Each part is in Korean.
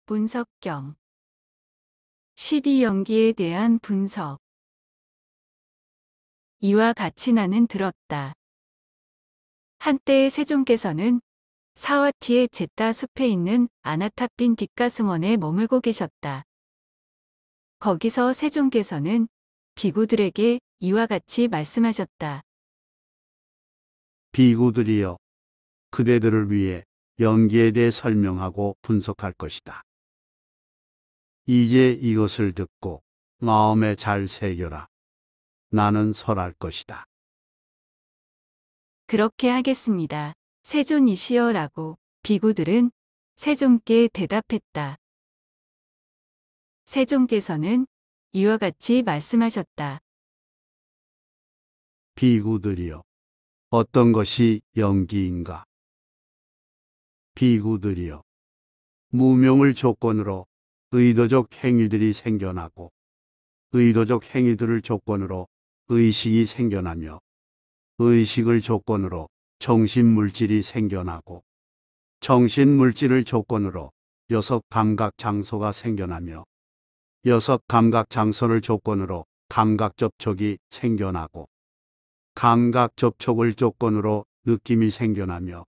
분석경 12연기에 대한 분석. 이와 같이 나는 들었다. 한때 세종께서는 사와티의 제따 숲에 있는 아나탑빈 뒷가승원에 머물고 계셨다. 거기서 세종께서는 비구들에게 이와 같이 말씀하셨다. 비구들이여, 그대들을 위해 연기에 대해 설명하고 분석할 것이다. 이제 이것을 듣고 마음에 잘 새겨라. 나는 설할 것이다. 그렇게 하겠습니다. 세존이시여라고 비구들은 세종께 대답했다. 세종께서는 이와 같이 말씀하셨다. 비구들이여, 어떤 것이 연기인가? 비구들이여, 무명을 조건으로 의도적 행위들이 생겨나고, 의도적 행위들을 조건으로 의식이 생겨나며, 의식을 조건으로 정신물질이 생겨나고, 정신물질을 조건으로 여섯 감각 장소가 생겨나며, 여섯 감각 장소를 조건으로 감각 접촉이 생겨나고, 감각 접촉을 조건으로 느낌이 생겨나며,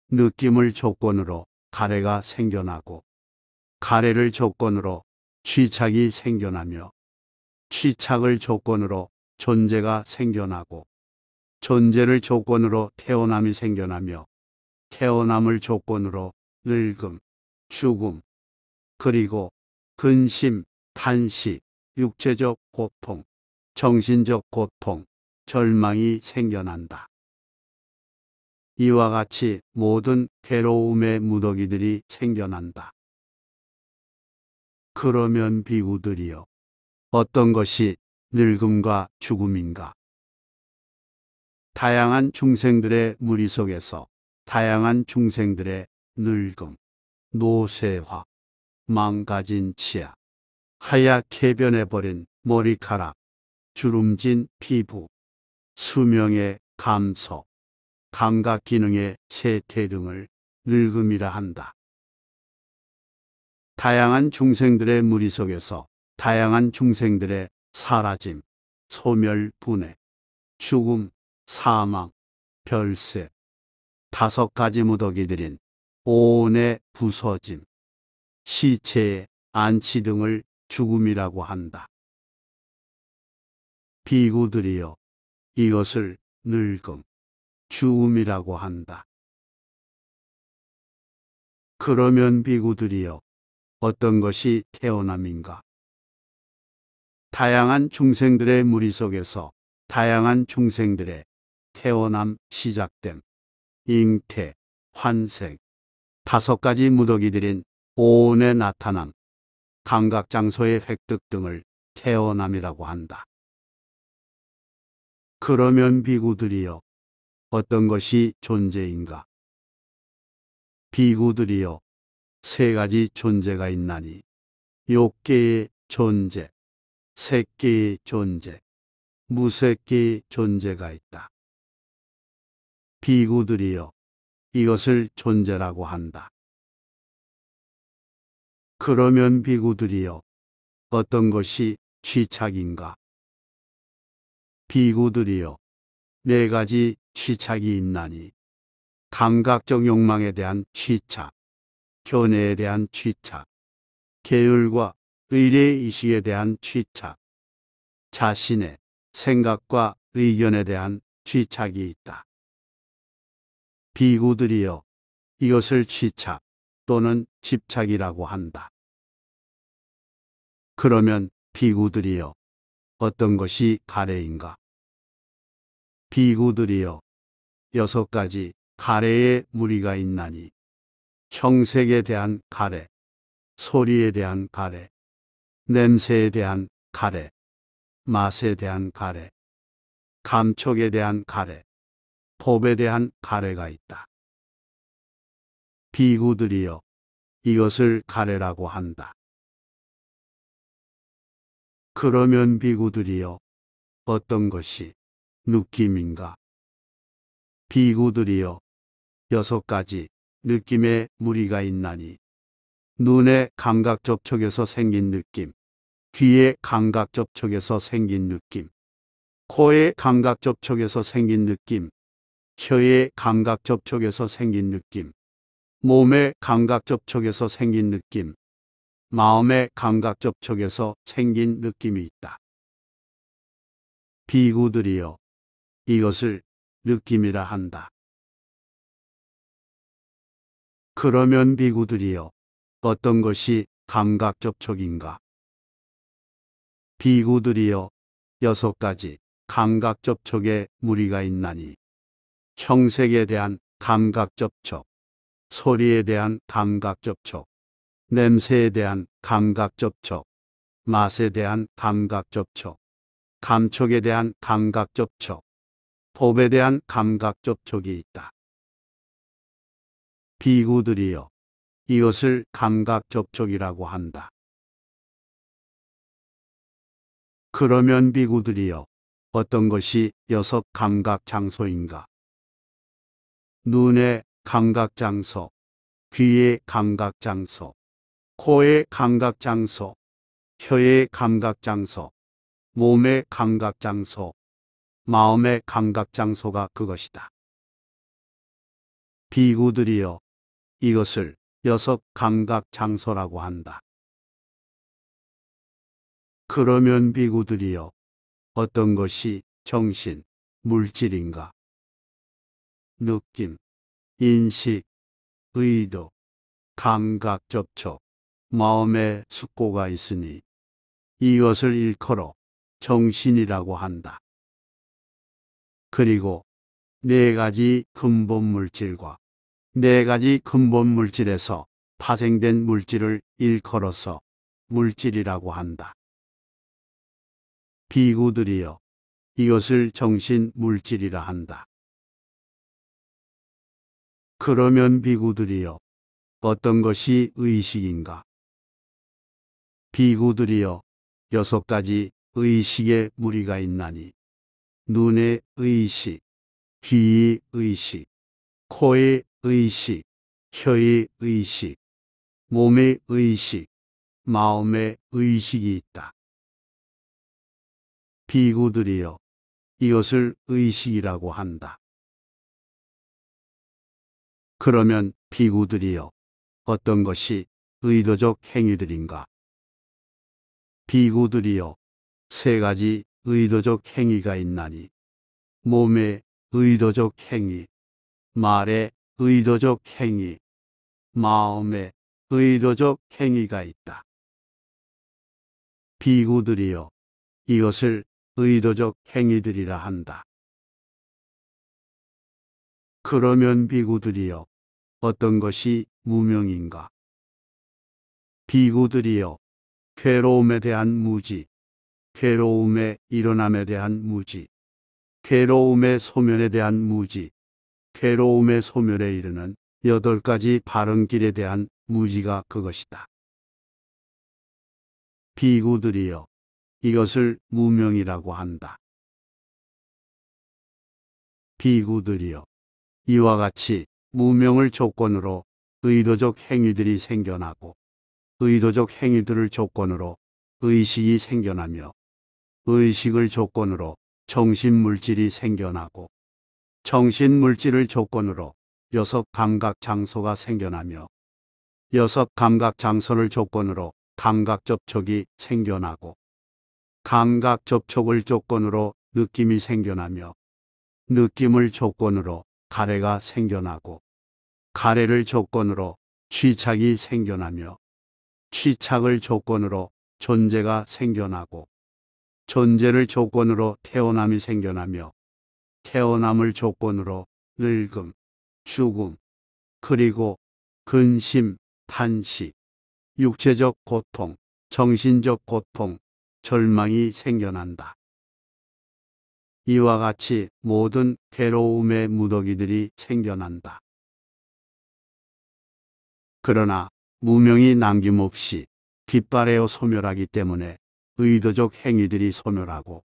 느낌을 조건으로 가래가 생겨나고, 가래를 조건으로 취착이 생겨나며, 취착을 조건으로 존재가 생겨나고, 존재를 조건으로 태어남이 생겨나며, 태어남을 조건으로 늙음, 죽음, 그리고 근심, 탄식, 육체적 고통, 정신적 고통, 절망이 생겨난다. 이와 같이 모든 괴로움의 무더기들이 생겨난다. 그러면 비구들이여, 어떤 것이 늙음과 죽음인가? 다양한 중생들의 무리 속에서 다양한 중생들의 늙음, 노쇠화, 망가진 치아, 하얗게 변해버린 머리카락, 주름진 피부, 수명의 감소, 감각 기능의 쇠퇴 등을 늙음이라 한다. 다양한 중생들의 무리 속에서 다양한 중생들의 사라짐, 소멸, 분해, 죽음, 사망, 별세, 다섯 가지 무더기들인 오온의 부서짐, 시체의 안치 등을 죽음이라고 한다. 비구들이여, 이것을 늙음, 죽음이라고 한다. 그러면 비구들이여, 어떤 것이 태어남인가? 다양한 중생들의 무리 속에서 다양한 중생들의 태어남 시작됨, 잉태, 환생, 다섯 가지 무더기들인 오온의 나타남, 감각장소의 획득 등을 태어남이라고 한다. 그러면 비구들이여, 어떤 것이 존재인가? 비구들이여, 세 가지 존재가 있나니, 욕계의 존재, 색계의 존재, 무색계의 존재가 있다. 비구들이여, 이것을 존재라고 한다. 그러면 비구들이여, 어떤 것이 취착인가? 비구들이여, 네 가지 취착이 있나니, 감각적 욕망에 대한 취착, 견해에 대한 취착, 계율과 의례의식에 대한 취착, 자신의 생각과 의견에 대한 취착이 있다. 비구들이여, 이것을 취착 또는 집착이라고 한다. 그러면 비구들이여, 어떤 것이 가래인가? 비구들이여, 여섯 가지 가래의 무리가 있나니, 형색에 대한 가래, 소리에 대한 가래, 냄새에 대한 가래, 맛에 대한 가래, 감촉에 대한 가래, 법에 대한 가래가 있다. 비구들이여, 이것을 가래라고 한다. 그러면 비구들이여, 어떤 것이 느낌인가? 비구들이여, 여섯 가지 느낌의 무리가 있나니, 눈의 감각 접촉에서 생긴 느낌, 귀의 감각 접촉에서 생긴 느낌, 코의 감각 접촉에서 생긴 느낌, 혀의 감각 접촉에서 생긴 느낌, 몸의 감각 접촉에서 생긴 느낌, 마음의 감각 접촉에서 생긴 느낌이 있다. 비구들이여, 이것을 느낌이라 한다. 그러면 비구들이여, 어떤 것이 감각 접촉인가? 비구들이여, 6가지 감각 접촉의 무리가 있나니, 형색에 대한 감각 접촉, 소리에 대한 감각 접촉, 냄새에 대한 감각 접촉, 맛에 대한 감각 접촉, 감촉에 대한 감각 접촉, 법에 대한 감각 접촉이 있다. 비구들이여, 이것을 감각 접촉이라고 한다. 그러면 비구들이여, 어떤 것이 6감각 장소인가? 눈의 감각 장소, 귀의 감각 장소, 코의 감각 장소, 혀의 감각 장소, 몸의 감각 장소, 마음의 감각 장소가 그것이다. 비구들이여, 이것을 6감각 장소라고 한다. 그러면 비구들이여, 어떤 것이 정신, 물질인가? 느낌, 인식, 의도, 감각 접촉, 마음의 숙고가 있으니 이것을 일컬어 정신이라고 한다. 그리고 4가지 근본 물질과 4가지 근본 물질에서 파생된 물질을 일컬어서 물질이라고 한다. 비구들이여, 이것을 정신 물질이라 한다. 그러면 비구들이여, 어떤 것이 의식인가? 비구들이여, 6가지 의식의 무리가 있나니, 눈의 의식, 귀의 의식, 코의 의식, 혀의 의식, 몸의 의식, 마음의 의식이 있다. 비구들이여, 이것을 의식이라고 한다. 그러면 비구들이여, 어떤 것이 의도적 행위들인가? 비구들이여, 3가지 의도적 행위가 있나니, 몸의 의도적 행위, 말의 의도적 행위, 마음의 의도적 행위가 있다. 비구들이여, 이것을 의도적 행위들이라 한다. 그러면 비구들이여, 어떤 것이 무명인가? 비구들이여, 괴로움에 대한 무지, 괴로움의 일어남에 대한 무지, 괴로움의 소멸에 대한 무지, 괴로움의 소멸에 이르는 8가지 바른 길에 대한 무지가 그것이다. 비구들이여, 이것을 무명이라고 한다. 비구들이여, 이와 같이 무명을 조건으로 의도적 행위들이 생겨나고, 의도적 행위들을 조건으로 의식이 생겨나며, 의식을 조건으로 정신물질이 생겨나고, 정신물질을 조건으로 6감각 장소가 생겨나며, 6감각 장소를 조건으로 감각 접촉이 생겨나고, 감각 접촉을 조건으로 느낌이 생겨나며, 느낌을 조건으로 가래가 생겨나고, 가래를 조건으로 취착이 생겨나며, 취착을 조건으로 존재가 생겨나고, 존재를 조건으로 태어남이 생겨나며, 태어남을 조건으로 늙음, 죽음, 그리고 근심, 탄식, 육체적 고통, 정신적 고통, 절망이 생겨난다. 이와 같이 모든 괴로움의 무더기들이 생겨난다. 그러나 무명이 남김없이 깃발에어 소멸하기 때문에 의도적 행위들이 소멸하고,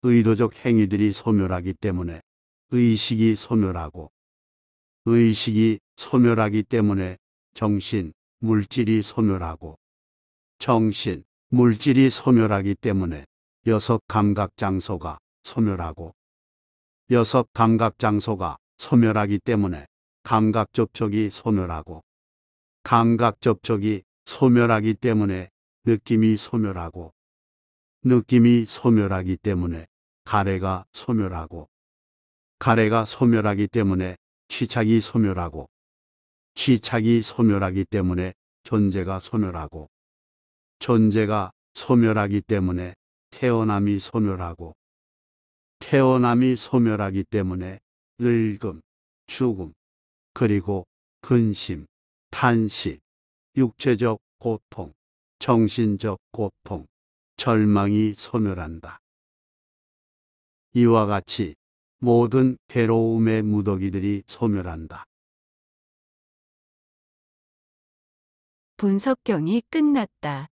의도적 행위들이 소멸하기 때문에 의식이 소멸하고, 의식이 소멸하기 때문에 정신, 물질이 소멸하고 정신, 물질이 소멸하기 때문에 여섯 감각 장소가 소멸하고 여섯 감각 장소가 소멸하기 때문에 감각 접촉이 소멸하고 감각 접촉이 소멸하기 때문에 느낌이 소멸하고 느낌이 소멸하기 때문에 가래가 소멸하고 가래가 소멸하기 때문에 취착이 소멸하고 취착이 소멸하기 때문에 존재가 소멸하고 존재가 소멸하기 때문에 태어남이 소멸하고 태어남이 소멸하기 때문에 늙음, 죽음, 그리고 근심, 탄식, 육체적 고통, 정신적 고통, 절망이 소멸한다. 이와 같이 모든 괴로움의 무더기들이 소멸한다. 분석경이 끝났다.